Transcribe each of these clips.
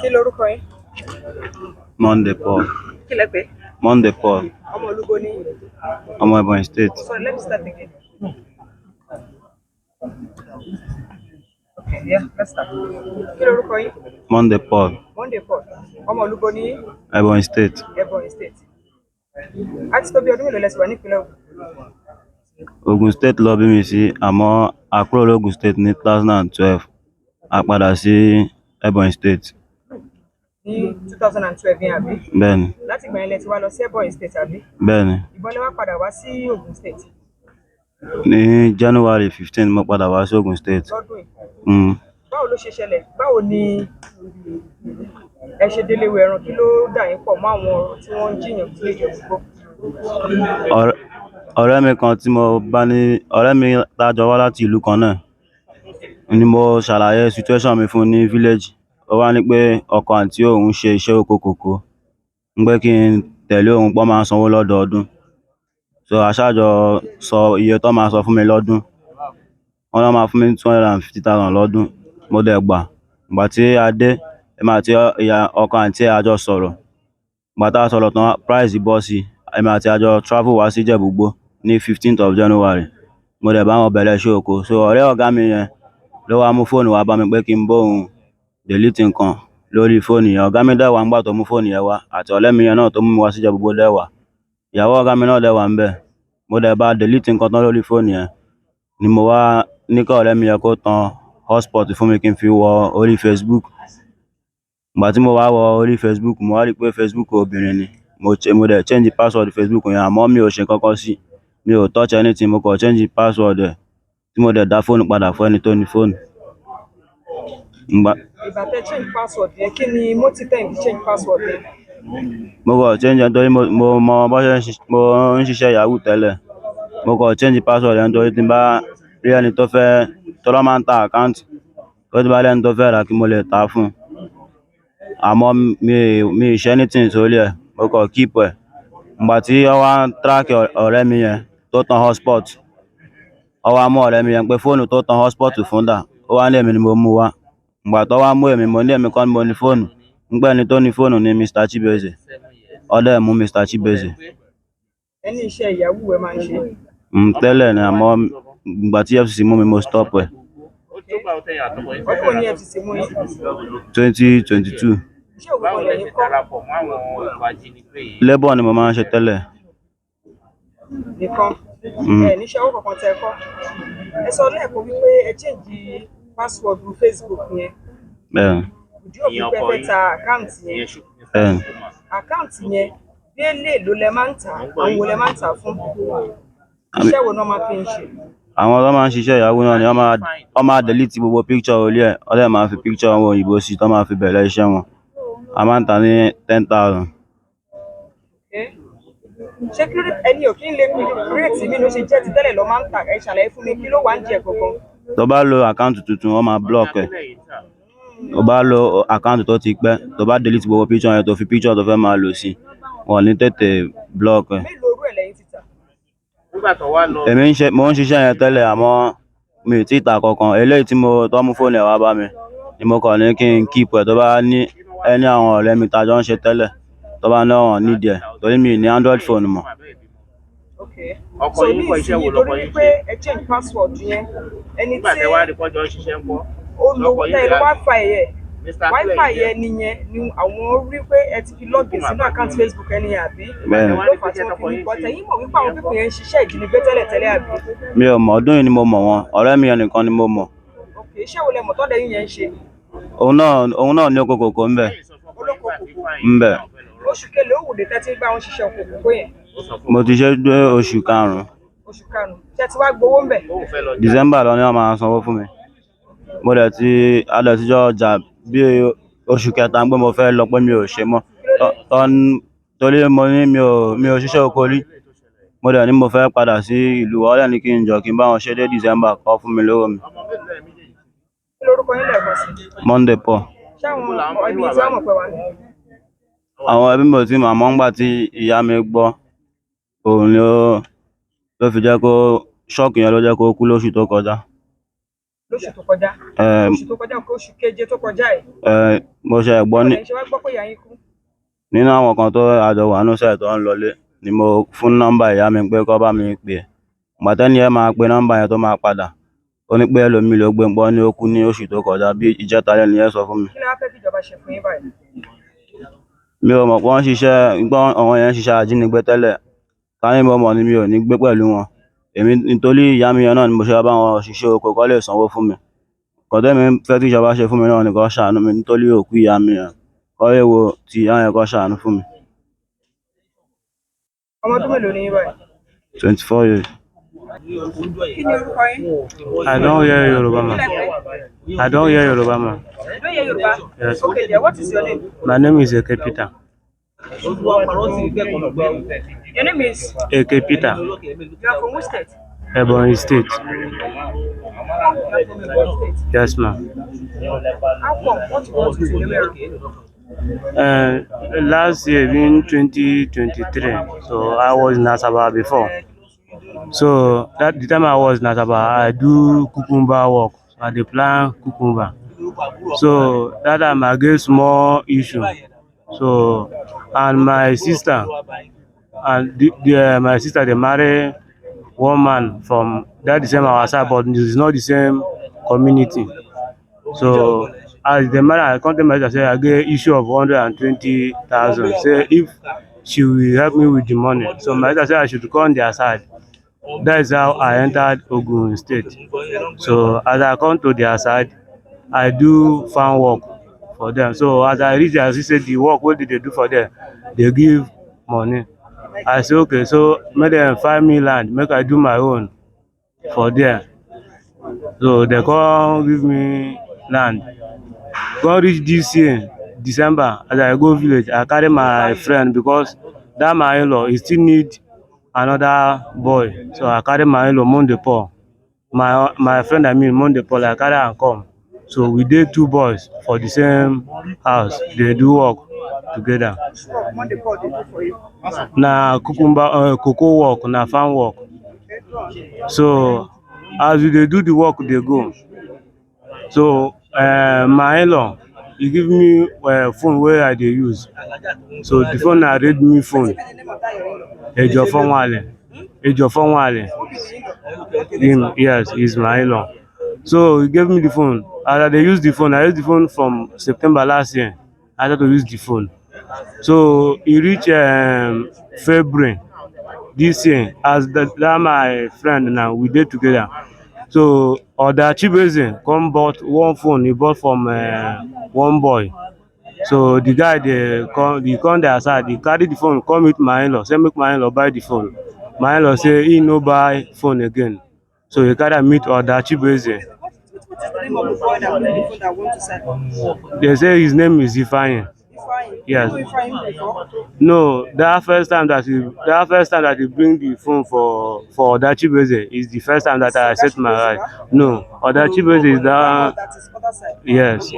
Kí lorúkọ yín? Monday Paul. Kí lẹ pé? Monday Paul. Ọmọ olúbo ní. Ọmọ Ebonyi State. Sorry, let me start again. Okay, yeah, let's start. Kí lorúkọ yín? Monday Paul. Monday Paul. Ọmọ olúbo ní. Ebonyi State. Ebonyi State. A ti tó bí ọdún mélòó lẹ ti wà nípínlẹ̀ Ògùn? Ogun State lọ bí mi sí, àmọ́ a kúrò lógun State ní 2012. A padà sí Ebonyi State. Ní 2012 yẹn àbí? Bẹ́ẹ̀ni. Láti ìgbà yẹn lẹ ti wá lọ sí Ebonyi State àbí? Bẹ́ẹ̀ni. Ìbọn lẹ wá padà wá sí Ògùn State Ní January 15 mo padà wá sí Ogun State. lọ́dún yìí. Báwo ló ṣe ṣẹlẹ̀? Báwo ni ẹ ṣe délé ìwé ẹran? Kí ló dà yín pọ̀ mọ́ àwọn tí wọ́n ń jiyàn sí èdè ògbó? Ọ̀rẹ́ mi kan tí mo bá ní ọ̀rẹ́ mi tájọ wá láti ìlú kan náà ni mo ṣàlàyé situation mi fún ní village. Ó wá ní pé ọkọ àǹtí òun ṣe iṣẹ́ oko kòkó, ń pé kí n tẹ̀lé òun pọ́n máa sanwó lọ́dọọdún. So aṣáájọ sọ iye tó máa sọ fún mi lọ́dún. Wọ́n lọ máa fún mi 250,000 lọ́dún. Mo dẹ̀ gbà. Ìgbà tí a dé, èmi àti ọkọ àǹtí ẹ̀ a jọ sọ̀rọ̀. Ìgbà tá a sọ̀rọ̀ tán, price bọ́ sí. Èmi àti a jọ travel wá sí Ìjẹ̀bú-Igbó ní 15th of January. Mo dẹ̀ bá wọn bẹ̀rẹ̀ iṣẹ́ oko. So ọ̀rẹ́ ọ̀gá mi yẹn ló wá mú fóònù wá bá mi pé kí n bá òun delete nǹkan lórí fóònù yẹn. Ọ̀gá mi dẹ̀ wá ńgbà tó mú fóònù yẹn wá, àti ọ̀rẹ́ mi yẹn náà tó mú mi wá sí Ìjẹ̀bú-Igbó dẹ̀ wá. Ìyàwó ọ̀gá mi náà dẹ̀ wá ńbẹ̀. Mo dẹ̀ bá delete nǹkan tán lórí fóònù yẹn ni mo wá ní kí ọ̀rẹ́ mi yẹn kó tan hotspot fún mi kí n fi wọ orí Facebook. Ìgbà tí mo wá wọ orí Facebook, mo wá rí pé Facebook obìnrin ni. Mo dẹ̀ change password Facebook yẹn, àmọ́ mi ò ṣe nǹkankan sí. Mi ò touch anything, mo kàn change password ẹ̀ tí mo dẹ̀ dá fóònù padà fún ẹni tó ní fóònù. Ìgbà tẹ́ change password yẹn, kí ni motive tẹ́ ń fi change password yẹn? Mo kàn change ẹ̀ nítorí mo mọ bó ṣe mo ń ṣiṣẹ́ Yahoo tẹ́lẹ̀. Mo kàn change password ẹ̀ nítorí tí n bá rí ẹni tó fẹ́ tó lọ́ máa ń ta àkáǹtì. Tó tí bá rí ẹni tó fẹ́ rà kí mo lè tà á fún un. Àmọ́ mi ì ṣe anything sórí ẹ̀, mo kàn keep ẹ̀. Ìgbà tí ó wá ń track ọ̀rẹ́ mi yẹn tó tan hotspot, ó wá mú ọ̀rẹ́ mi yẹn pé fóònù tó tan hotspot fún dà. Ó wá ní èmi ni mo mú wá. Ìgbà tó wá mú èmi, mo ní èmi kọ́ ni mo ní fóònù. Ń pé ẹni tó ní fóònù ni Mr. Chibeze. Ó dẹ̀ mú Mr. Chibeze. Ẹni iṣẹ́ Yahoo ẹ máa ń ṣe? Tẹ́lẹ̀ ni, àmọ́ ìgbà tí EFCC mú mi mo stop ẹ̀. Ọdún wo ni EFCC mú yín? 2022. Iṣẹ́ òwò kan lẹ́yìn kọ́? Labour ni mo máa ń ṣe tẹ́lẹ̀. Nìkan? Ẹ níṣẹ́ owó kankan tẹ́ ẹ kọ́? Ẹ sọ lẹ́ẹ̀kan wípé ẹ change password Facebook yẹn. Bẹ́ẹ̀ni. Ìdí òfin pé fẹ́ ta àkáǹtì yẹn. Bẹ́ẹ̀ni. Àkáǹtì yẹn bí èlé ló lẹ máa ń tà, àwọn wo lẹ máa ń tà fún? Iṣẹ́ wo náà máa fi ń ṣe? Àwọn tó máa ń ṣiṣẹ́ Yahoo náà ni wọ́n máa delete gbogbo picture orí ẹ̀. Wọ́n dẹ̀ máa fi picture àwọn òyìnbó sí tó máa fi bẹ̀rẹ̀ iṣẹ́ wọn. A máa ń tà ní 10,000. Ṣé kí ló dé ẹni ò kí ń lè rate mi ló ṣe jẹ́ ti tẹ́lẹ̀ lọ máa ń tà? Ẹ ṣàlàyé fún mi kí ló wà ń jẹ gangan? Tó bá lo àkáǹtì tuntun, wọ́n máa block ẹ̀. Tó bá lo àkáǹtì tó ti pẹ́, tó bá delete gbogbo picture yẹn tó fi picture tó fẹ́ máa lò sí, wọ́n ní tètè block ẹ̀. Mélòó rú ẹ̀ lẹ́yìn títà? Mo ń ṣiṣẹ́ yẹn tẹ́lẹ̀, àmọ́ mi ò tíì tà kankan. Eléyìí tí tó mú fóònù ẹ̀ wá bá mi ni mo kàn ní kí n keep ẹ̀. Tó bá ní ẹni àwọn ọ̀rẹ́ mi tá jọ ń ṣe tẹ́lẹ̀ tó bá ní wọ́n need ẹ̀, torí mi ní Android phone mọ́. So ní ìsinyìí torí wípé ẹ change password yẹn, ẹni tí ó lo Wi-Fi yẹn nìyẹn ni àwọn rí pé ẹ ti fi login sínú àkáǹtì Facebook ẹni yẹn àbí? Bẹ́ẹ̀ni. Ló fà tí wọ́n fi ní bọ́tẹ̀ yín mọ̀ wípé àwọn pípọ̀ yẹn ń ṣiṣẹ́ ìjínigbé tẹ́lẹ̀ àbí? Mi ò mọ̀, ọdún yìí ni mo mọ̀ wọn. Ọ̀rẹ́ mi yẹn nìkan ni mo mọ̀. Iṣẹ́ wo lẹ mọ̀ tọ́dẹ̀ yín yẹn ń ṣe? Òun náà ní oko kòkó ńbẹ̀. Olóko kòkó? Ńbẹ̀. Oṣù kélòó òwò lè tẹ́tí bá wọn ṣiṣẹ́ oko kòkó yẹn? Mo ti ṣe dé oṣù karùn-ún. Oṣù karùn-ún. Ṣé ẹ ti wá gbowó ńbẹ̀? December lọ ni wọ́n máa sanwó fún mi. Mo dẹ̀ ti jọ ọjà bí oṣù kẹta pé mo fẹ́ lọ pé mi ò ṣe mọ́. Torí mo ní mi ò ṣiṣẹ́ oko rí. Mo dẹ̀ ní mo fẹ́ padà sí ìlú wa, ó dẹ̀ ní kí n jọ kí n bá wọn ṣe dé December kó fún mi lówó mi. Kí lorúkọ yín lẹ́ẹ̀kan sí? Monday Paul. Ṣé àwọn ẹbí tí wọ́n mọ̀ pé wà ní? Àwọn ẹbí mi ò tí mọ̀, àmọ́ ńgbà tí ìyá mi gbọ́, òun ló fi jẹ́ kó ṣọ́ọ̀kì yẹn ló jẹ́ kó kú lóṣù tó kọjá. lóṣù tó kọjá Eh, oṣù tó kọjá kó oṣù keje tó kọjá ẹ̀ mo ṣe gbọ́ báwo ní lẹ̀yin ṣe wá gbọ́ pé ìyá yín kú. nínú àwọn kan tó àjọ wà nínú iṣẹ́ tó ń lọlé ni mo fún nọ́mbà ìyá mi pé kó bá mi pè é. Ìgbà tẹ́ni yẹn máa pe nọ́mbà yẹn tó máa padà, ó ní pé ẹlòmíì ló gbé ń gbọ́ ní ó kú ní oṣù tó kọjá bí ìjẹta lẹ́ni yẹn sọ fún mi. kí lẹ wá fẹ́ kí ìjọba ṣe fún yín báyìí. Mi ò mọ̀ pé wọ́n ń ṣiṣẹ́ gbọ́ àwọn yẹn ń ṣiṣẹ́ ajínigbé tẹ́lẹ̀. Ká ní mo mọ̀ ni mi ò ní gbé pẹ̀lú wọn. Èmi nítorí ìyá mi yẹn náà ni mo ṣe wá bá wọn ṣiṣẹ́ oko kó lè sanwó fún mi. Nǹkan tẹ́mi fẹ́ kí ìjọba ṣe fún mi náà ni kó ṣàánú mi nítorí òkú ìyá mi yẹn. Kó lè wo ti ìyá yẹn kó ṣàánú fún mi. ọmọ ọdún mélòó ni yín báyìí. 24 years. kí ni orúkọ yín. I don't hear Yoruba, kí man. lẹ fẹ́. I don't hear Yoruba, man. you don't hear Yorùbá. Yes. okay dear, what is your name. My name is Eke Peter. your name is. Eke Peter, you are from which state. Ebonyi State. you are from Ebonyi state. Yes, ma'am. how come what you want to do Ilewe Ẹran. Last year, in 2023, so I was in Asaba before. So that the time I was in Asaba, I do cucumber work. I dey plant cucumber. So that time I get small issue. So and my sister and my sister they marry one man from that the same our side, but it's not the same community. So as they marry, I come tell my sister say I get issue of 120,000. Say if she will help me with the money. So my sister say I should come their side. That is how I entered Ogun State. So as I come to their side, I do farm work for them. So as I reach there, I see say the work what did they do for them? They give money. I say okay, so make them find me land, make I do my own for there. So they come give me land. Come reach this year, December, as I go village, I carry my friend because that my in-law he still need another boy. So I carry my in-law Monday Paul. My friend Monday Paul, I carry am come. So we dey two boys for the same house. They do work together. What Monday Paul dey do for you. Na cocoa work, na farm work. So as we dey do the work dey go. So my in-law he give me phone wey I dey use. So the phone na Redmi phone. What's the name of that your in-law. Ejiofor Nwale. Him, yes, he's my in-law. So he gave me the phone. As I dey use the phone, I use the phone from September last year. I started to use the phone. So e reach February this year as that my friend now we dey together. So Oda Chibeze come bought one phone he bought from one boy. So the guy he come their side, he carry the phone come meet my in-law, say make my in-law buy the phone. My in-law say he no buy phone again. So he carry am meet Oda Chibeze. What is the name of the boy that played the phone that want to sell. They say his name is Ifeanyi. Ifeanyi. Yes. You know Ifeanyi before. No, that first time that he bring the phone for Oda Chibeze is the first time that I set my eye. No, Oda Chibeze is that. That is other side. Yes.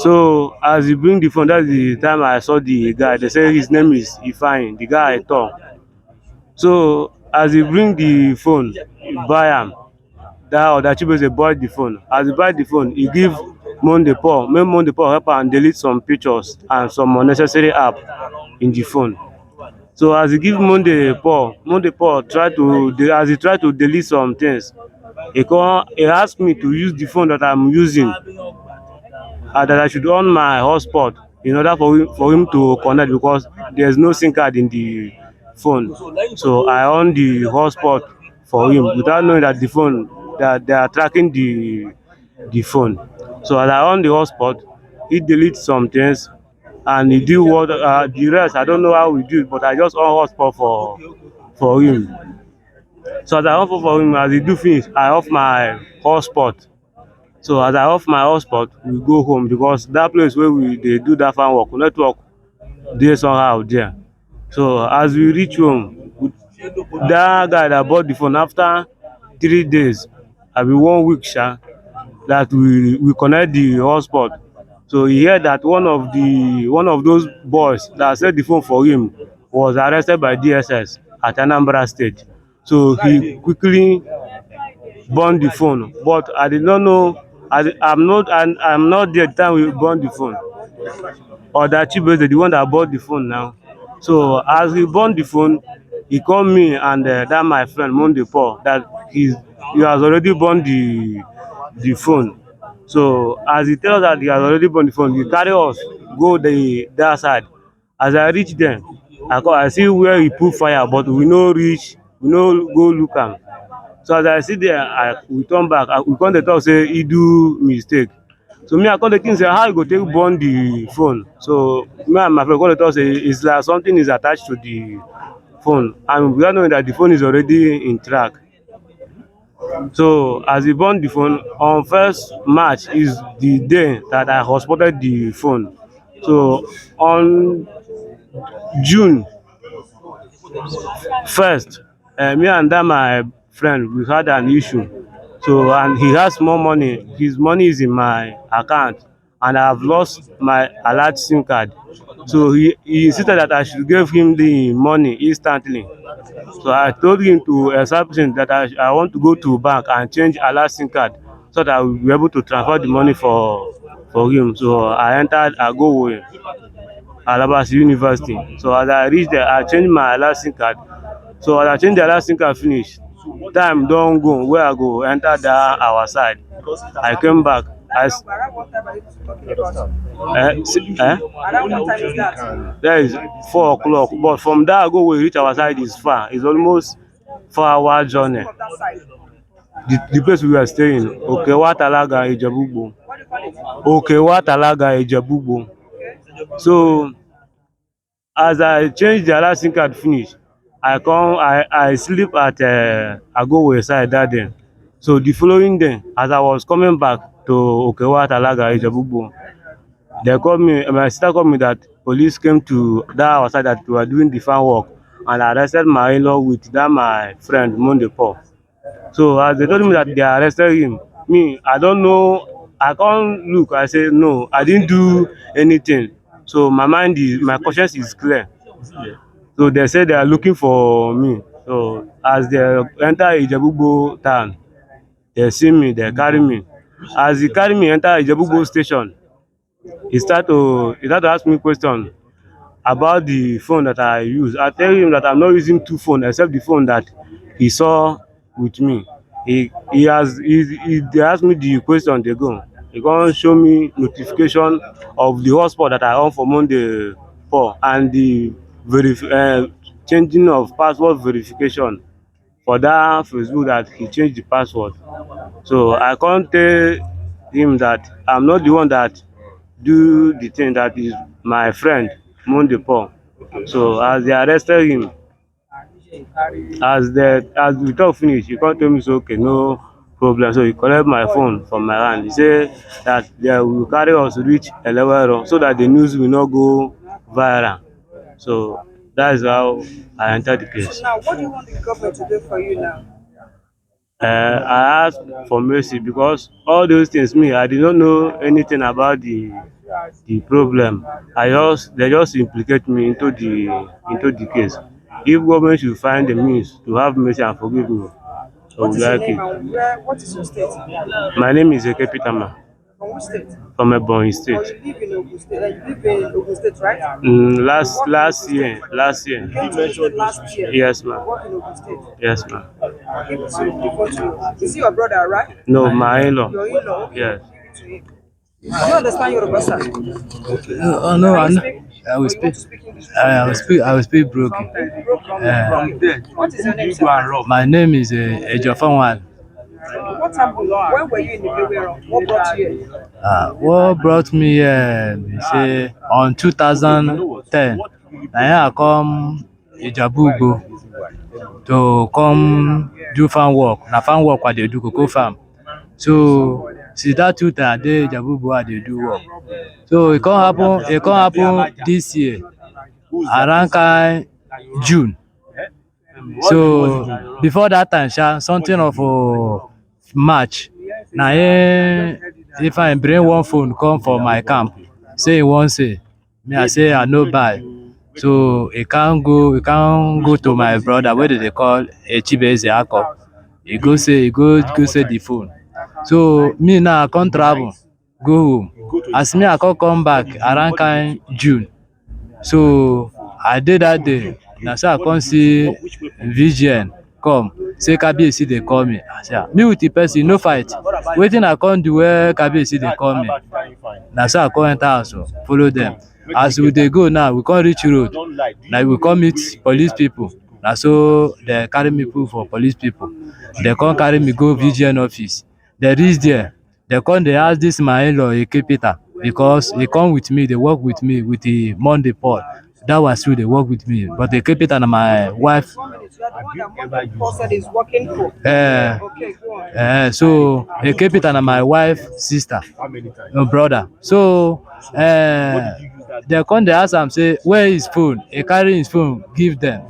So as he bring the phone, that's the time I saw the guy. They say his name is Ifeanyi, the guy I talk. So as he bring the phone, he buy am. That Oda Chibeze bought the phone. As he buy the phone, he give Monday Paul. Make Monday Paul help am delete some pictures and some unnecessary app in the phone. So as he give Monday Paul try to delete some things. He ask me to use the phone that I'm using, and that I should on my hotspot in order for him to connect because there's no SIM card in the phone. So I on the hotspot for him without knowing that that they are tracking the phone. So as I on the hotspot, he delete some things and he do what the rest. I don't know how we do it, but I just on hotspot for him. So as I off for him, as he do finish, I off my hotspot. So as I off my hotspot, we go home because that place where they do that farm work, network dey somehow there. So as we reach home, that guy that bought the phone after 3 days, abi 1 week that we connect the hotspot. So he heard that one of those boys that sell the phone for him was arrested by DSS at Anambra State. So he quickly burn the phone, but I did not know. I'm not there the time we burn the phone. Or that Chibeze, the one that bought the phone now. So as he bought the phone, he called me and that my friend Monday Paul that he has already bought the phone. So as he tells us that he has already bought the phone, he carry us go that side. As I reach there, I see where he put fire, but we no go look am. So as I sit there, we turn back, we come dey talk say he do mistake. So me I come dey think say how you go take burn the phone. So me and my friend come dey talk say it's like something is attached to the phone, and without knowing that the phone is already in track. So as he burn the phone, on 1st March is the day that I hotspotted the phone. So on June 1st, me and that my friend we had an issue. So and he has more money. His money is in my account, and I have lost my alert SIM card. So he insisted that I should give him the money instantly. So I told him to establish that I want to go to bank and change alert SIM card so that I will be able to transfer the money for him. So I entered Agowe, Alabasi University. So as I reached there, I changed my alert SIM card. So as I change the alert SIM card finish, time don go wey I go enter that our side. I came back. Around what time are you talking about? Around what time is that? There is 4 o'clock, but from there I go we reach our side is far. It's almost 4 hour journey. From that side. The place we were staying, Okewa Talaga Ijebugbo. What do you call it? Okewa Talaga Ijebugbo. Okay. So as I change the alert SIM card finish, I sleep at Agowe side that day. So the following day, as I was coming back to Okewa Talaga Ijebugbo, they called me, my sister called me that police came to that our side that we were doing the farm work and arrested my in-law with that my friend Monday Paul. So as they told me that they arrested him, me, I don't know, I can't look, I say no, I didn't do anything. So my conscience is clear. So they say they are looking for me. So as they enter Ijebubo town, they see me, they carry me. As he carry me enter Ijebubo station, he start to ask me question about the phone that I use. I tell him that I'm not using two phones except the phone that he saw with me. They ask me the question they go. He come show me notification of the hotspot that I on for Monday 4 and the changing of password verification for that Facebook that he changed the password. So I can't tell him that I'm not the one that do the thing, that is my friend Monday Paul. So as they arrested him, as we talk finish, he come tell me say okay, no problem. So he collect my phone from my hand. He say that they will carry us reach Elewero so that the news will not go viral. So that is how I entered the case. So now, what do you want the government to do for you now? I asked for mercy because all those things I did not know anything about the problem. They just implicate me into the case. If government should find the means to have mercy and forgive me, I What would is your like name it. and what is your state? My name is Eke Pitama From which state? from Ebonyi Or State. you live in Ogun State? You live in Ogun State, right? Last year. You came to Ogun State last year. Yes, ma'am. You work in Ogun State. Yes, ma'am. Give it to him before to. Is he your brother, right? No, my in-law. Your in-law? Okay. Yes. Give it to him. Do you understand Yoruba, sir? No, Can you I or will you speak. want to speak English? I will speak broken. Broken. What is your name, sir? My name is Ejofanwan. What happened? When were you in the Bewero? What brought you here? What brought me here? They say on 2010, I come Ijabugo to come do farm work. Na farm work I dey do, cocoa farm. So since that 2000 I dey Ijabugo I dey do work. So it come happen this year around kind June. So before that time, something of March, na if I bring one phone come for my camp, say he wan say, me I say I no buy. So he can't go to my brother wey dey call Echibeze Ako. he go say the phone. So me now I come travel go home. As me I come back around kind June. So I did that day. Na so I come see VGN come say Kabiyesi dey call me. I say me with the person no fight. Wetin I come do where Kabiyesi dey call me? Na so I come enter house follow dem. As we dey go now, we come reach road. Na we come meet police people. Na so dem carry me put for police people. Dem come carry me go VGN office. Dem reach there. Dem come dey ask dis my in-law Eke Peter because he come with me dey work with me with the Monday Paul. That one still dey work with me, but Eke Peter na my wife. 1 minute, you are the one that Monday Paul said is working for. Okay, go on. So Eke Peter na my wife sister, brother. So dem come dey ask am say where his phone? He carry his phone give dem.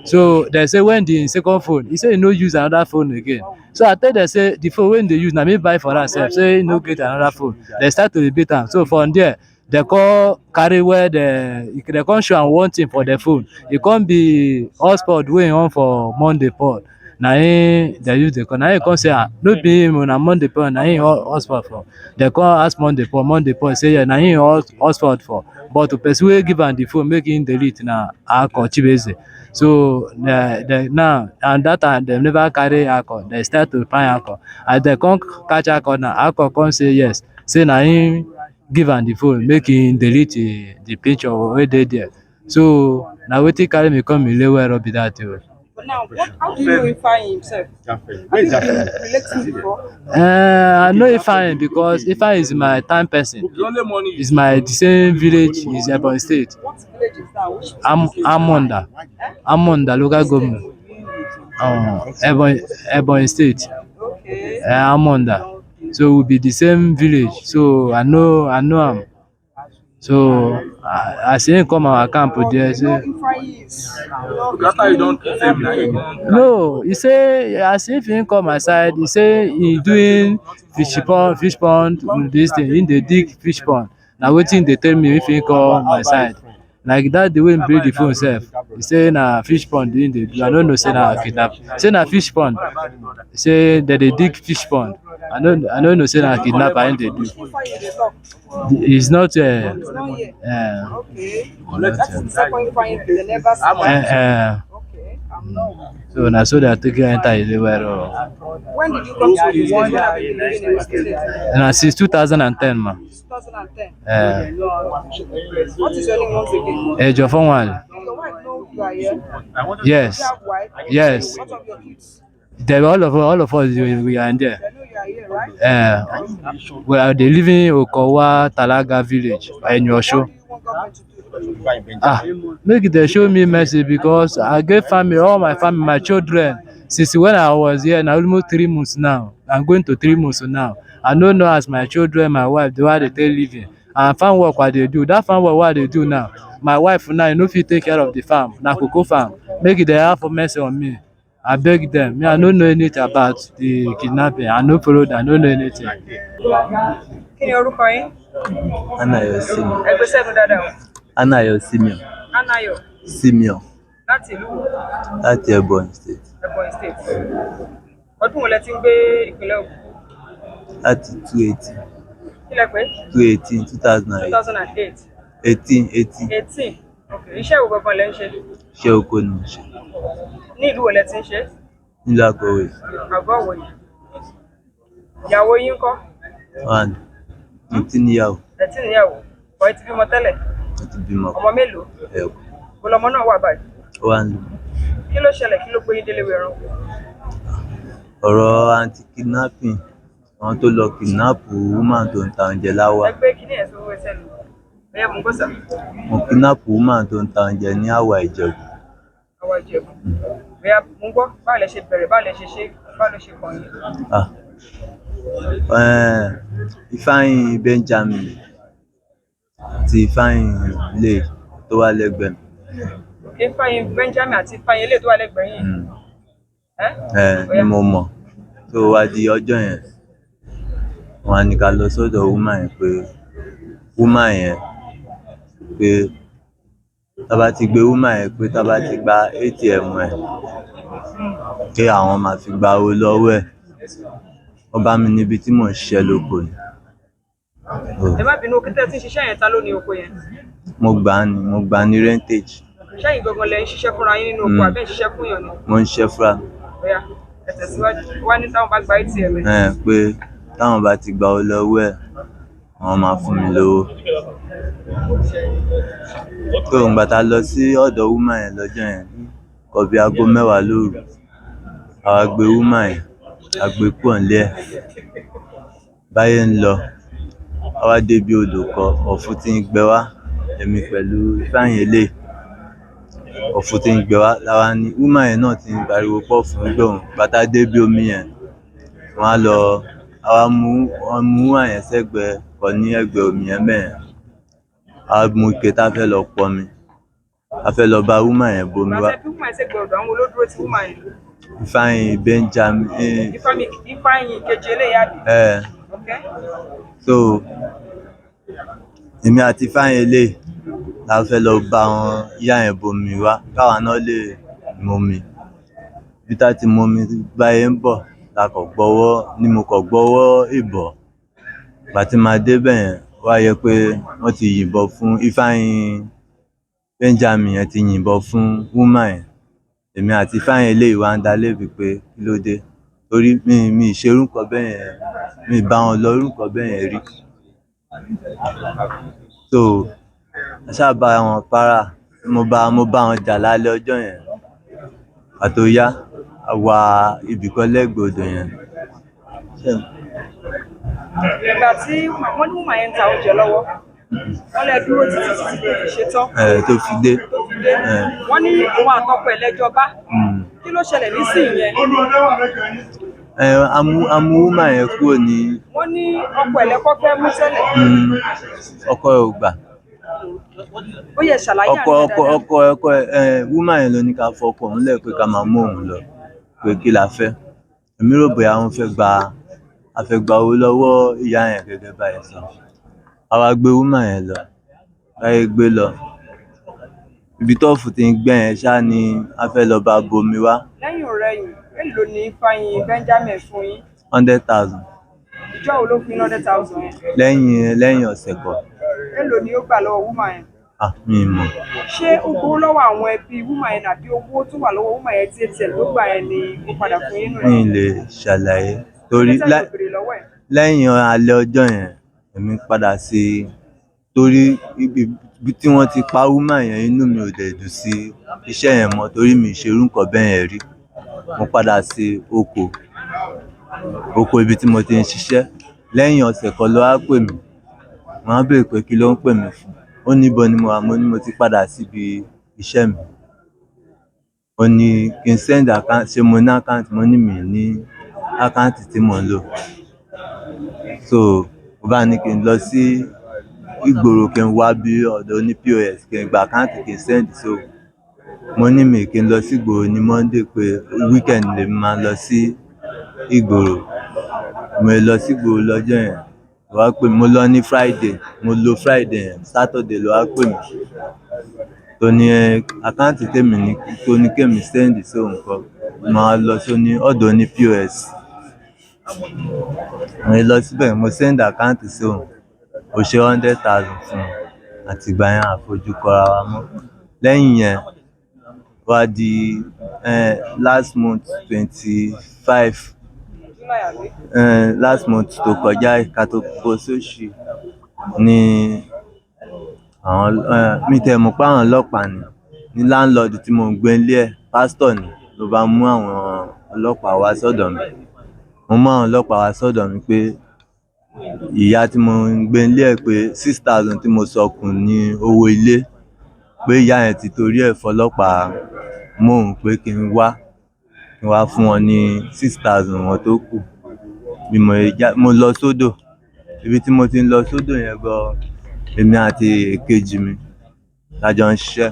So dem say when the second phone? He say he no use another phone again. So I tell dem say the phone wey he dey use na me buy for am sef, say he no get another phone. Dem start to dey beat am. So from there dem come carry where dem come show am one thing for the phone. E come be hotspot wey he on for Monday Paul. Na him dem use dey call. Na him come say no be him o, na Monday Paul na him hotspot for. Dem come ask Monday Paul say yeah na him hotspot for, but the person wey give am the phone make him delete na Ako Chibeze. So now and that time dem never carry Ako. Dem start to find Ako. As dem come catch Ako now, Ako come say yes, say na him give am the phone make him delete the picture wey dey there. So na wetin carry me come Ilewero be that o. But now, how do you know Ifeanyi himself? Have you been relating before? I know Ifeanyi because Ifeanyi is my time person. Is my the same village is Ebonyi State. What village is that? Which Amonda local government. Ebonyi State. Okay. Amonda. So we be the same village. So I know am. So I see him come our camp there. Say, Ifeanyi is. After you don't save now, you don't. no, he say as if he come my side, he say he doing fish pond this thing. He dey dig fish pond. Na wetin dey tell me if he come my side. Like that the way he bring the phone sef. He say na fish pond he dey do. I no know say na kidnap. Say na fish pond. He say dem dey dig fish pond. I no know say na kidnapper him dey do. Ifeanyi dey talk. He's not It's not here. Okay. That's the second Ifeanyi they never see. Okay. So na so they are taking enter Ilewero. When did you come to the state? When have you been living in the state? Na since 2010 ma. 2010. What is your name once again? Ejofonwale. Your wife know you are here? Yes. You have wife? Yes. What of your kids? All of us we are in there. They know you are here, right? We are they live in Okowa Talaga village in Yosho. What do you want government to do? Make they show me mercy because I get family, all my family, my children. Since when I was here, now almost 3 months now. I'm going to 3 months now. I don't know as my children, my wife, the way they living. And farm work what they do. That farm work what they do now. My wife now, you know, if you take care of the farm, na cocoa farm. Make they have for mercy on me. I beg them. Me, I don't know anything about the kidnapping. I no follow them. I don't know anything. Kí ni orúkọ yín? Anayo Simeon. Ẹgbẹ́ sẹ́nu dáadáa o. Anayo Simeon. Anayo Simeon láti ìlú wo? láti Ebonyi State. Ebonyi State. Ọdún wo lẹ ti ń gbé ìpínlẹ̀ Ògùn? Láti 218. Kí lẹ pé? 2008. 2008. 18. 18. Okay. Iṣẹ́ wo gangan lẹ ń ṣe? Iṣẹ́ oko ni mo ṣe. Ní ìlú wo lẹ ti ń ṣe? Nílùú Àgọ́wé. Àgọ́ Ìwòyí. Ìyàwó yín ńkọ́? One. Mo ti níyàwó. Ẹ tí níyàwó. Ọ̀ ẹ ti bímọ tẹ́lẹ̀? Mo ti bímọ. Ọmọ mélòó? Ẹ̀kọ́. Bó lọmọ náà wà báyìí? Ó wà ń lò. Kí ló ṣẹlẹ̀? Kí ló gbé yín délé wẹ̀rán? Ọ̀rọ̀ anti-kidnapping. Àwọn tó lọ kidnap woman tó ń ta oúnjẹ láwà. Ẹ gbé kíní ẹ̀ sówó ẹsẹ̀ lù. Ẹyẹ mú gbọ́sà. Mo kidnap woman tó ń ta oúnjẹ ní Àwà Ìjẹ̀bú. Àwọn Ìjẹ̀bú. Ẹyẹ mú gbọ́. Báwo lẹ ṣe bẹ̀rẹ̀? Báwo lẹ ṣe ṣe? Báwo ló ṣe kàn yín? Ifeanyi Benjamin àti Ifeanyi Lay tó wà lẹ́gbẹ̀ẹ́ mi. Ifeanyi Benjamin àti Ifeanyi Lay tó wà lẹ́gbẹ̀ẹ́ yín. Ni mo mọ̀. Tó wá di ọjọ́ yẹn, wọ́n á ní ká lọ sọ́dọ̀ woman yẹn pé tá bá ti gbé woman yẹn pé tá bá ti gba ATM ẹ̀ pé àwọn máa fi gba owó lọ́wọ́ ẹ̀. Wọ́n bá mi níbi tí mò ń ṣiṣẹ́ lóko ni. ẹ má bínú kí tẹ́ tí ń ṣiṣẹ́ yẹn ta ló ní oko yẹn. Mo gbà ní rentage. ṣẹ́yìn gangan lẹ ń ṣiṣẹ́ fúnra yín nínú oko àbẹ́ ń ṣiṣẹ́ fún yàn ni. Mo ń ṣiṣẹ́ fúnra mi. Bóyá ẹ tẹ̀síwájú wá ní táwọn bá gba ATM ẹ̀. Pé táwọn bá ti gba owó lọ́wọ́ ẹ̀ àwọn máa fún mi lówó. So ìgbà tá lọ sí ọ̀dọ̀ woman yẹn lọ́jọ́ yẹn kọ̀ bí aago 10 lóru. Àwa gbé woman yẹn a gbé kúrò nílé ẹ̀. Báyé ń lọ a wá débi odò kan ọ̀fun tí ń gbẹ wá èmi pẹ̀lú Ifeanyi eléyìí. Ọ̀fun tí ń gbẹ wá láwa ní woman yẹn náà ti ń pariwo pọ̀ fún gbòhùn. Bàtà débi omi yẹn wọ́n á lọ àwa mú woman yẹn sẹ́gbẹ̀ẹ́ kan ní ẹ̀gbẹ́ omi yẹn bẹ́ẹ̀. A mú ike tá fẹ́ lọ pọnmi. A fẹ́ lọ bá woman yẹn bomi wá. Bàtà bí woman yẹn ṣe gbọ́dọ̀ àwọn olódúró ti woman yẹn. Ifeanyi Benjamin. Ifeanyi kejì eléyà bí. Okay. So èmi àti Ifeanyi eléyìí la fẹ́ lọ bá wọn ìyá yẹn bomi wá káwa náà lè momi. Bí tá ti momi báyé ń bọ̀ la kọ̀ gbọ́wọ́ ni mo kọ̀ gbọ́wọ́ ìbọ̀. Ìgbà tí màá débẹ̀ yẹn wá yẹ pé wọ́n ti yìnbọn fún Ifeanyi Benjamin yẹn ti yìnbọn fún woman yẹn. Èmi àti Ifeanyi eléyìí wá ń dá lébi pé kí ló dé torí mi ìṣerú nǹkan bẹ́ẹ̀ yẹn mi bá wọn lọ irú nǹkan bẹ́ẹ̀ yẹn rí. So a ṣáà bá wọn para mo bá wọn jà lálẹ́ ọjọ́ yẹn. Àtó yá a wá ibìkan lẹ́gbẹ̀ẹ́ odò yẹn. Ìgbà tí wọ́n ní woman yẹn ń ta oúnjẹ lọ́wọ́ wọ́n lè dúró títí tó fi ṣe tán. Tó fi dé. Wọ́n ní òun àtọkọ ẹ̀ lẹ́jọ́ bá. Kí ló ṣẹlẹ̀ nísìnyí yẹn? A mú woman yẹn kúrò ní. Wọ́n ní ọkọ ẹ̀ lẹ́kọ́ fẹ́ mú tẹ́lẹ̀. Ọkọ ẹ̀ ò gbà. Ó yẹ ṣàlàyé àná dáadáa. ọkọ woman yẹn ló ní ká fọkọ òun lẹ̀ pé ká máa mú òun lọ pé kí la fẹ́. Èmi rò bóyá wọ́n fẹ́ gba owó lọ́wọ́ ìyá yẹn gẹ́gẹ́ báyìí sọ. Àwa gbé woman yẹn lọ báyé gbé lọ. Ibi tó ọ̀fun ti ń gbẹ yẹn ṣáá ni a fẹ́ lọ bá bomi wá. Lẹ́yìn ọ̀rẹ́yìn èlò ní Ifeanyi Benjamin fún yín? 100,000. Ìjọ́ wo ló fi 100,000 yẹn? Lẹ́yìn ọ̀sẹ̀ kan. Èlò ni ó gbà lọ́wọ́ woman yẹn? Mi mọ̀. Ṣé ó gbowó lọ́wọ́ àwọn ẹbí woman yẹn àbí owó tó wà lọ́wọ́ woman yẹn tí ATM ló gbà yẹn ni ó padà fún yín nù? Mi lè ṣàlàyé torí lẹ́yìn alẹ́ ọjọ́ yẹn èmi padà sí torí ibi tí wọ́n ti pa woman yẹn inú mi ò dẹ̀ dùn sí iṣẹ́ yẹn mọ́ torí mi ìṣerú nǹkan bẹ́ẹ̀ yẹn rí. Mo padà sí oko ibi tí mo ti ń ṣiṣẹ́. Lẹ́yìn ọ̀sẹ̀ kan ló wá pè mí. Wọ́n á béèrè pé kí ló ń pè mí fún. Ó ní ibo ni mo wà mo ní mo ti padà síbi iṣẹ́ mi. Ó ní kí n send account ṣé mo ní account mo ní mi ní account tí mò ń lò. So mo bá ní kí n lọ sí ìgboro kí n wá bí ọ̀dọ̀ ní POS kí n gba account kí n send so mo ní mi kí n lọ sí ìgboro ní Monday pé weekend lè máa lọ sí ìgboro. Mo lọ sí ìgboro lọ́jọ́ yẹn ló wá pè mí. Mo lọ ní Friday mo lo Friday yẹn Saturday ló wá pè mí tó ní account tèmi ní tó ní kémi send sí òun kan máa lọ sí ní ọ̀dọ̀ ní POS. Mo lọ síbẹ̀ mo send account sí òun ó ṣe 100,000 fún un àti ìgbà yẹn àfojú kọra wa mọ́. Lẹ́yìn yẹn wá di last month 25 last month tó kọjá ká tó kó sóṣù ní àwọn mi tẹ̀ mọ̀ pé àwọn ọlọ́pàá ní landlord tí mo ń gbé nílé ẹ̀ pastor ni ló bá mú àwọn ọlọ́pàá wá sọ́dọ̀ mi. Mo mú àwọn ọlọ́pàá wá sọ́dọ̀ mi pé ìyá tí mo ń gbé nílé ẹ̀ pé 6,000 tí mo sọkùn ní owó ilé pé ìyá yẹn ti torí ẹ̀ fọlọ́pàá mú òun pé kí n wá fún wọn ní 6,000 wọn tó kù. Bí mo lọ sódò ibi tí mo ti ń lọ sódò yẹn gan èmi àti èkejì mi la jọ ń ṣiṣẹ́.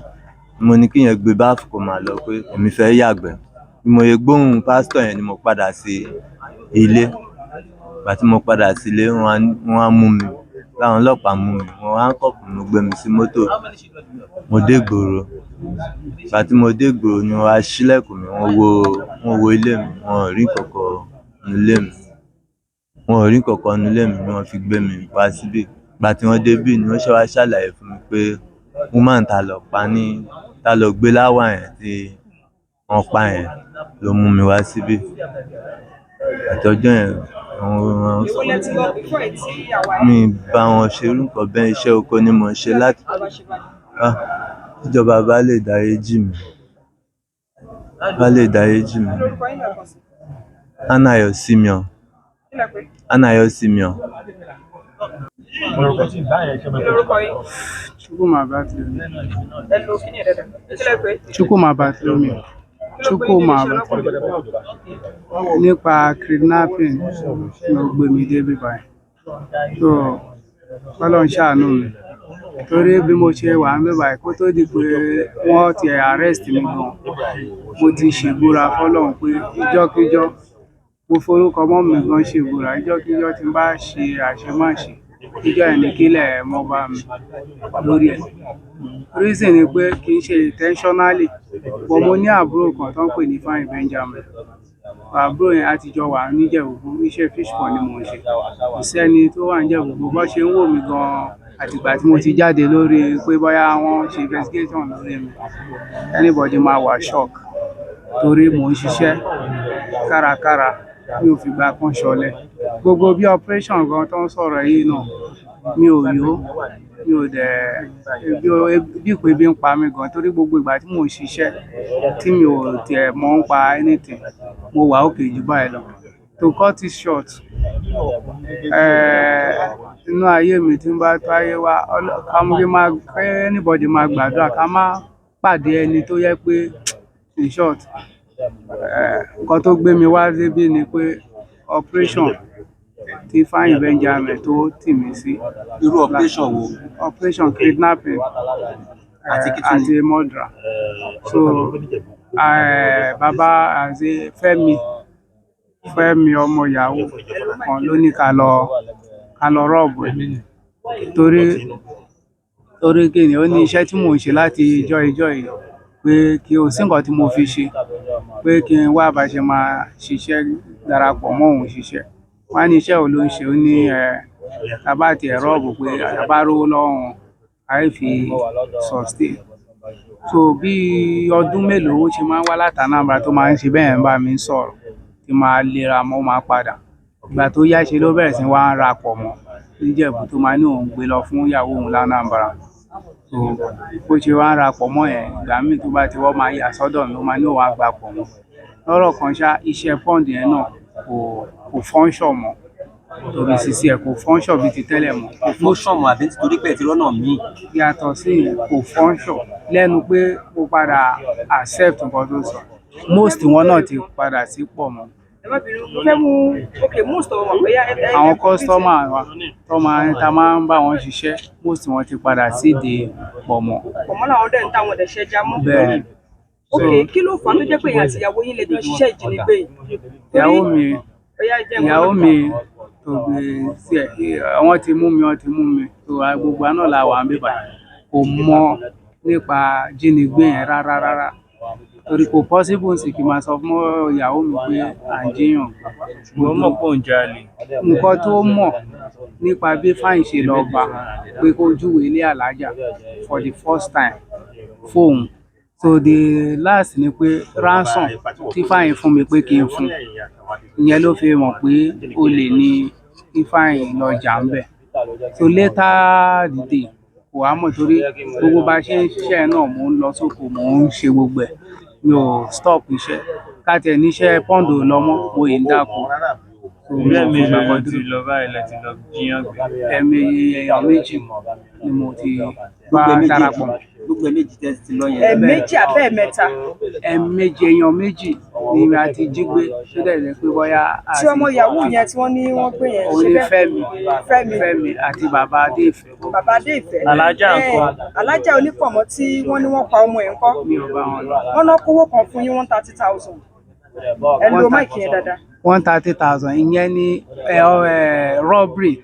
Mo ní kí yẹn gbé báàfù kó máa lọ pé èmi fẹ́ yàgbẹ́. Bí mo yẹ gbóhùn pásítọ̀ yẹn ni mo padà sí ilé. Ìgbà tí mo padà sí ilé wọ́n á mú mi láwọn ọlọ́pàá mú mi, wọ́n handcuff mi, gbé mi sí mọ́tò, mo dé ìgboro. Ìgbà tí mo dé ìgboro ni wọ́n wá ṣílẹ̀kùn mi, wọ́n wo ilé mi, wọn ò rí nǹkankan nínú ilé mi ni wọ́n fi gbé mi wá síbí. Ìgbà tí wọ́n débí ni wọ́n ṣe wá ṣàlàyé fún mi pé woman tá lọ gbé láwà yẹn tí wọ́n pa yẹn ló mú mi wá síbí. Àtọjọ́ yẹn Èwo lẹ ti lọ before ẹ̀ tí àwa mi bá wọn ṣe irú nǹkan bẹ́ẹ̀, iṣẹ́ oko ni mò ń ṣe láti tíjọba bá lè dáríjì mí. lórúkọ yín lẹ́ẹ̀kan sí? Anayo Simeon. Kí lẹ pé? Anayo Simeon. Kí lórúkọ yín? Chukwuma Bartholomew. Ẹ lo kíni ẹ̀ dáadáa. Kí lẹ pé? Chukwuma Bartholomew. Chukwuma Bartholomew. Nípa kidnapping ló gbé mi débi báyìí. So Ọlọ́run ṣàánú mi. Torí bí mo ṣe wà ń bẹ̀ báyìí kó tó di pé wọ́n ti arrest mi gan. Mo ti ṣèbúra f'Ọlọ́run pé ìjọ́kíjọ́ mo forúkọ mọ́ mi gan ṣèbúra. Ìjọ́kíjọ́ tí n bá ṣe àṣemáṣe, ìjọ́ yẹn ni kílẹ̀ mọ́ bá mi lórí ẹ̀. Reason ni pé kì í ṣe intentionally, but mo ní àbúrò kan tó ń pè ní Fáyìn Benjamin. Àbúrò yẹn àtijọ́ wà níjẹ̀bú, iṣẹ́ fish pond ni mò ń ṣe. Kò sẹ́ni tó wà níjẹ̀bú, bó ṣe ń wò mí gan-an àtìgbà tí mo ti jáde lórí pé bóyá wọ́n ṣe investigation lórí mi. Anybody máa wà shock torí mò ń ṣiṣẹ́ kárakára, mi ò fìgbà kan ṣọ̀lẹ. Gbogbo bí operation gan tó ń sọ̀rọ̀ yìí náà, mi ò yó, mi ò dẹ̀ bí pé bí ń pa mí gan torí gbogbo ìgbà tí mò ń ṣiṣẹ́ tí mi ò tiẹ̀ mọ̀ ń pa anything, mo wà okay jù báyìí lọ. To cut it short, inú ayé mi tí ń bá tó ayé wa, anybody máa gbàdúrà ká má pàdé ẹni tó yẹ pé in short, nǹkan tó gbé mi wá débí ni pé operation tí Fáyìn Benjamin tó tì mí sí. Irú operation wo? Operation kidnapping àti murder. So bàbá àti Fẹ́mi ọmọ ìyàwó kan ló ní ká lọ rọ́ọ̀bù ẹ̀ torí kí ni ó ní iṣẹ́ tí mò ń ṣe láti ìjọ́ yìí pé kí o sí nǹkan tí mo fi ṣe pé kí n wá bá ṣe máa ṣiṣẹ́ darapọ̀ mọ́ òun ṣiṣẹ́. Wọ́n á ní iṣẹ́ wo ló ń ṣe, ó ní tábà tí ẹ̀ rọ́ọ̀bù pé tábà rówó lọ́wọ́ wọn àì fi sustain. So bí ọdún mélòó ó ṣe máa ń wá láti Anambra tó máa ń ṣe bẹ́ẹ̀ ń bá mi sọ̀rọ̀ tí máa lera mọ́ máa padà. Ìgbà tó yá ṣe ló bẹ̀rẹ̀ sí wá ń rapọ̀ mọ́ níjẹ̀bú tó máa ní òun gbé lọ fún ìyàwó òun l'Anambra. So bó ṣe wá ń rapọ̀ mọ́ ẹ̀, ìgbà míì tó bá ti wọ́n máa yà sọ́dọ̀ mi, ó máa ní òun á gbà pọ̀ mọ́. Lọ́rọ̀ kan ṣá, iṣẹ́ pond yẹn náà kò function mọ́ torí sísí ẹ̀ kò function bíi ti tẹ́lẹ̀ mọ́. Kò function mọ́ àbí torí pé ẹ ti rọ́nà míì? Yàtọ̀ sí ìyẹn kò function lẹ́nu pé ó padà accept nǹkan tó sọ. Most wọn náà ti padà sí pọ̀ mọ́. Ẹ má bínú, mo fẹ́ mú most of wọn bóyá àwọn customer wa tá máa ń bá wọn ṣiṣẹ́, most wọn ti padà síde pọ̀ mọ́. Pọ̀mọ́ làwọn dẹ̀ ń táwọn ọ̀dẹ̀ ṣẹja mọ́. Bẹ́ẹ̀. Kí ló fà á tó jẹ́ pé ìyá àti ìyàwó yín lè jọ ṣiṣẹ́ ìjínigbé yìí? Ìyàwó mi tó gbé sí ẹ̀, wọ́n ti mú mi tó gbogbo àná la wà ń bíbà kò mọ̀ nípa jínigbé yẹn rárá torí kò possible sì kí n máa sọ fún ìyàwó mi pé à ń jíyàn. Ṣùgbọ́n mọ̀ pọ̀ ń jalè. Nǹkan tó mọ̀ nípa bí Fáyìn ṣe lọ bá pé kó júwe ilé Alájà for the first time fóun. So the last ni pé ransom tí Fáyìn fún mi pé kí n fún, ìyẹn ló fi mọ̀ pé olè ni kí Fáyìn lọ jà ń bẹ̀. So later the day kò wá mọ̀ torí gbogbo bá ṣe ń ṣiṣẹ́ náà mò ń lọ sóko, mò ń ṣe gbogbo ẹ̀, mi ò stop iṣẹ́. Káàtì ẹ̀ níṣẹ́ pọ́ǹdù lọ́mọ́ mo yìí ń dáko. Lẹ́ẹ̀mejì lọ ti lọ báyìí láti lọ jíyàn gbé. Èèyàn méjì ni mo ti bá darapọ̀. Gbogbo méjì tẹ́ ti lọ yẹn. Ẹ̀ẹ̀méjì àbẹ́ ẹ̀mẹ́ta? Ẹ̀ẹ̀méjì, èèyàn méjì ni a ti jí gbé tó dẹ̀ jẹ́ pé bóyá. Tí ọmọ yahoo yẹn tí wọ́n ní wọ́n gbé yẹn òun ni Fẹ́mi àti bàbá Adéìfẹ́. Bàbá Adéìfẹ́. Alájà ńkọ́? Alájà onípọ̀mọ́ tí wọ́n ní wọ́n pa ọmọ ẹ̀ ńkọ́? Mi ò bá wọn lọ. Wọ́n ná kówó kan fún yín 130,000. Ẹ lo máìkì yẹn dáadáa. 130,000 ìyẹn ni robbery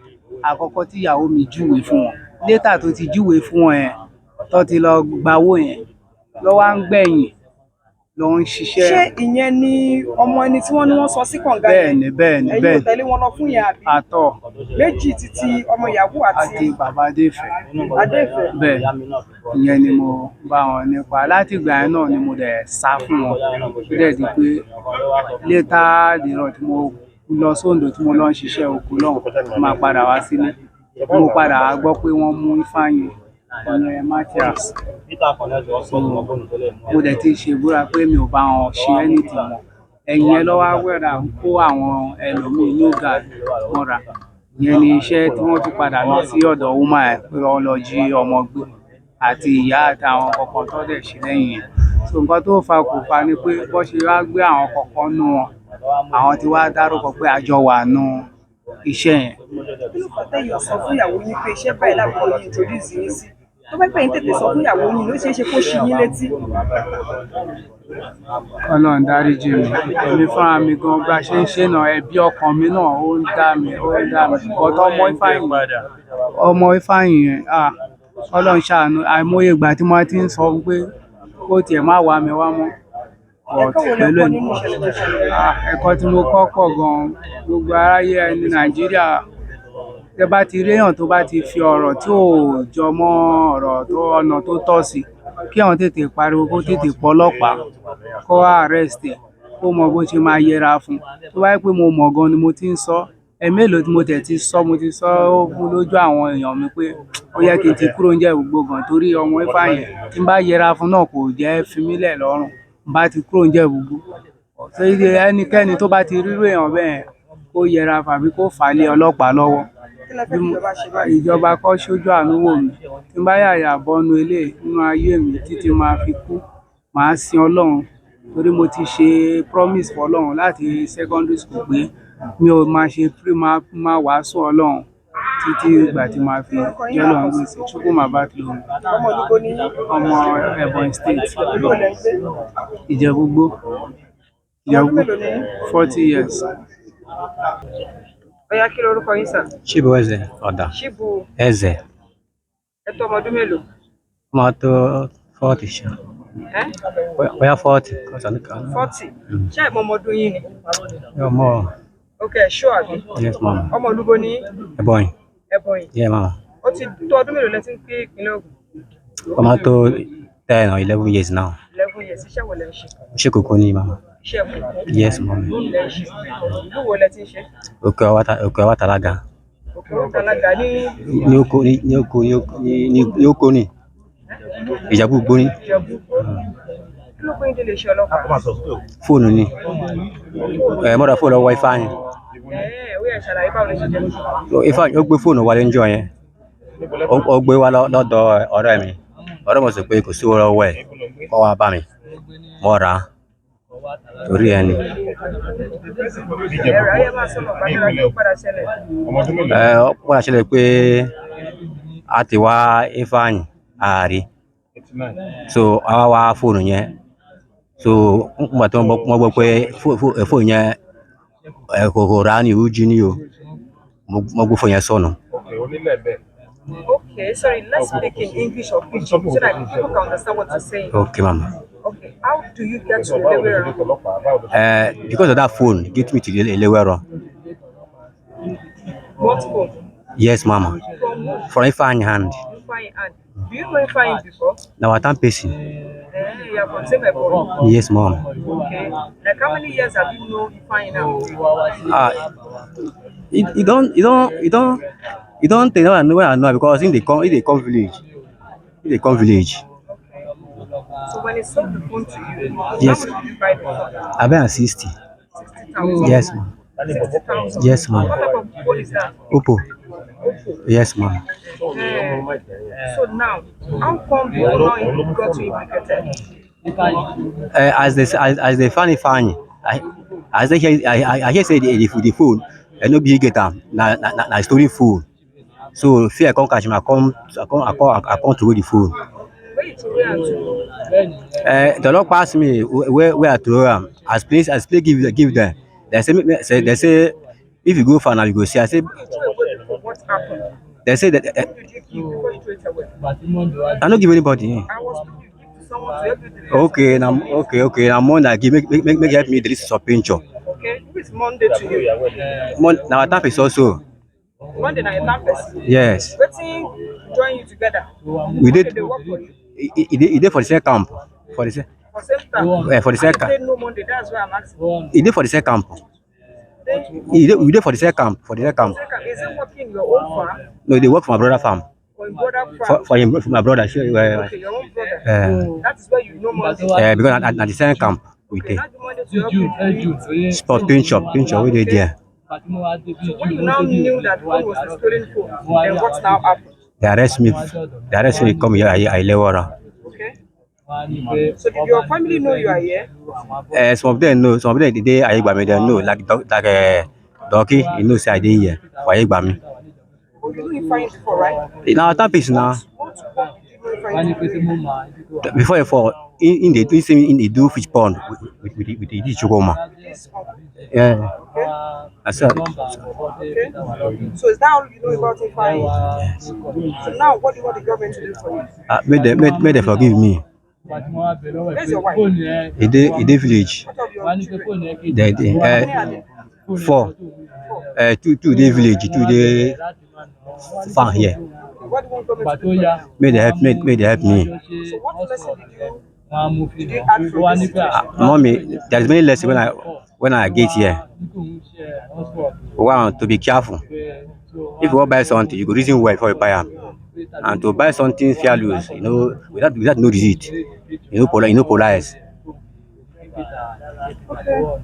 àkọ́kọ́ tí ìyàwó mi júwe fún wọn létà tó ti júwe fún wọn yẹn tó ti lọ gbawó yẹn ló wá ń gbẹ̀yìn ló ń ṣiṣẹ́. ṣé ìyẹn ni ọmọ ẹni tí wọ́n ní wọ́n sọ sí kànga yẹn? bẹ́ẹ̀ni ẹ̀yin ò tẹ̀lé wọn lọ fún yẹn àbí? àtọ̀ méjì títí ọmọ ìyàwó àti bàbá Adéfẹ̀. Adéfẹ̀. bẹ́ẹ̀ ìyẹn ni mo bá wọn nípa láti ìgbà yẹn náà ni mo dẹ̀ sá fún wọn ó dẹ̀ di pé létà dìrọ̀ tí mo lọ sóńdò tí mo lọ ń ṣiṣẹ́ oko lọ́hùn mo máa padà wá sílé mo padà wá gbọ́ pé wọ́n mú Ifeanyi ọ̀nà Matthias mo dẹ̀ ti ṣe ìbúra pé mi ò bá wọn ṣe anything mọ́ ẹ̀yìn ẹ lọ́wọ́ wẹ̀rà ń kó àwọn ẹlòmíín ní ọ̀gá mọ́ra ìyẹn ni iṣẹ́ tí wọ́n tún padà lọ sí ọ̀dọ̀ woman ẹ̀ pé wọ́n lọ jí ọmọ gbé àti ìyá àtàwọn kọ̀ọ̀kan tó dẹ̀ ṣe lẹ́yìn yẹn so nǹkan tó fa kò fa ni pé bó ṣe wá gbé àwọn kọ̀ọ̀kan nú wọn àwọn tí wàá dárúkọ pé àjọ wà nù iṣẹ́ yẹn. kí ló fà tẹ́yìn sọ fún ìyàwó yín pé iṣẹ́ báyìí lábúrò yìí introduce yín sí tó bá pẹ́ yín tètè sọ fún ìyàwó yín ló ṣeé ṣe kó ṣí yín létí. Ọlọ́run dáríjì mi èmi fúnra mi gan bá ṣe ń ṣe náà ẹbí ọkàn mi náà ó ń dá mi bọ́tọ̀ ọmọ Ifeanyi yẹn Ọlọ́run ṣàánú àìmọye ìgbà tí mo ti ń sọ pé kó tiẹ̀ má wá mi wá mọ́ pẹ̀lú ẹ̀kọ́ tí mo kọ́ pọ̀ gan-an gbogbo aráyé ẹni Nàìjíríà tẹ́ bá ti réyàn tó bá ti fi ọ̀rọ̀ tí ò jọ mọ́ ọ̀rọ̀ tó ọ̀nà tó tọ́ sí kí àwọn tètè pariwo kó tètè pọ̀ ọlọ́pàá kó arrest ẹ̀ kó mọ bó ṣe máa yẹra fún tó bá yẹ pé mo mọ̀ gan ni mo ti ń sọ ẹ̀mélòó tí mo tẹ̀ ti sọ mo ti sọ ó fún lójú àwọn èèyàn mi pé ó yẹ kí n ti kúrò níjẹ̀ gbogbo gan torí ọmọ Ifeanyi tí n bá yẹra fún náà kò jẹ́ fi mí lẹ̀ lọ́rùn bá ti kúrò níjẹ̀ gbogbo ṣé ẹnikẹ́ni tó bá ti rírò èèyàn bẹ́ẹ̀ kó yẹra fàbí kó fà á lé ọlọ́pàá lọ́wọ́ ìjọba kọ́ sójú àánú wò mí tí n bá yàyà bọ́nu ilé nínú ayé mi títí máa fi kú màá sin Ọlọ́run torí mo ti ṣe promise fọ́lọ́run láti secondary school pé mi ò máa ṣe máa wàásù Ọlọ́run títí ìgbà tí màá fi yọ́lọ́run gbèsè Chukwuma Batlomi ọmọ Ebonyi State Ìjẹ̀bú-Igbó 40 years. Ọya kí lorúkọ yín sà? Chibu Eze Ọ̀dà. Chibu Eze. ẹ tó ọmọ ọdún mélòó? Ọmọ tó 40 ṣá. Bóyá 40. 40. Ṣé àìmọ̀ ọmọ ọdún yín ni? Ọmọ. Ok, ṣó àbí? Yes, mama. Ọmọ olúbo ní? Ebonyi. Ebonyi. Yeah, mama. Ó ti tó ọdún mélòó lẹ ti ń gbé ìpínlẹ̀ Ògùn? Ọmọ tó 10 or 11 years now. 11 years. Iṣẹ́ wo lẹ ń ṣe? Ṣé kòkó ni mama? Iṣẹ́ kòkó? Yes, mama. Ìlú wo lẹ ti ń ṣe? Òkè Ọwá Tàlágà. Òkè Ọwá Tàlágà ní? Ní oko ni. Ìjẹ̀bú-Igbó ni. Ìjẹ̀bú-Igbó. Kí ló pé ń délé iṣẹ́ ọlọ́pàá? Fóònù ni. Mọ́ra fóònù lọ́wọ́ Ifeanyi. Ó yẹ ṣàlàyé báwo lè ṣe jẹ́. Ifeanyi ó gbé fóònù wálé níjọ́ yẹn. Ó gbé wá lọ́dọ̀ ọ̀rẹ́ mi. Ọ̀rẹ́ mi sọ pé kò sí owó lọ́wọ́ ẹ̀ kó wá bá mi. Mo rà á. Torí ẹ ni. Ẹ̀rọ ayé máa sọ̀rọ̀ pàtàkì tó padà ṣẹlẹ̀. Ó padà ṣẹlẹ̀ pé a ti wá Ifeanyi ààrí. So àwa wá fóònù yẹn. So nígbà tí wọ́n gbọ́ pé fóònù yẹn kò rà á ní ìrújú ní o. Mo gbé fóònù yẹn sọnù. Okay, sorry, let's speak in English or Pidgin so that people can understand what you're saying. Okay, mama. Okay, how do you get to Elewero? Because of that phone, get me to Elewero. What phone? Yes, mama. From Ifeanyi hand. Ifeanyi hand. Do you know Ifeanyi before? Now, I'm person. You are from same Ebonyi? Yes, mom. Okay. Like how many years have you known Ifeanyi now? You don't think I know because they come village. They come village. So when he sold the phone to you, yes. How much did you buy the phone? I buy 60. 60,000? Yes, ma'am. 60,000? Yes, ma'am. What type of phone is that? Oppo. Yes, ma'am. So now, how come you now got to implicated? As they find Ifeanyi, I hear say the phone, and no be get them. Na story phone. So fear I come catch me. I come throw the phone. Where you throw am to? The Lord pass me where I throw am. As place give them. They say if you go far now you go see. I say happened? They say that Who did you give before you threw it away? I don't give anybody. I was told you give to someone to help you delete Okay, now something. okay. Now more that give make help me delete some picture. Okay, who is Monday to you? More now I tap is also Monday na your time person. yes. Wetin join you together? We Monday did dey work for you he did for the same camp. For the same for same time. for the I same say camp. no Monday, that's why I'm asking. He did for the same camp. Then We did for the same camp. For the same camp. second, is it working in your own farm No, they work for my brother farm. or in brother farm? For my brother. Sure, Okay, your own brother. That is where you know Monday. because at the same camp we Okay, did. not the Monday to help you delete. Spot pinch up, we did there. So when you now knew that phone was a stolen phone, then what now happened? They arrest me. Come here. I lewara. Okay. So did your family know you are here? Some of them know. Some of them they Ayegbami they know. Like Doki, you know say I dey here for Ayegbami. Oh, you know you find before, right? Now tap is now. What did you know you find? Before in the do fish pond with the chukoma. This one. Yeah. Okay. That's it. Okay. So is that all you know about Ifeanyi? Yes. So now what do you want the government to do for you? May they forgive me. Where's your wife? He dey village. What of your children? They How many are there? 4. Two dey village, 2 dey farm here. What do you want government to do for you? May they help me. So what lesson did you add from this situation? Mommy, there is many lessons when I get here. One, to be careful. If you want buy something, you go reason well before you buy am. And to buy something fearless, without no receipt, polite. Okay.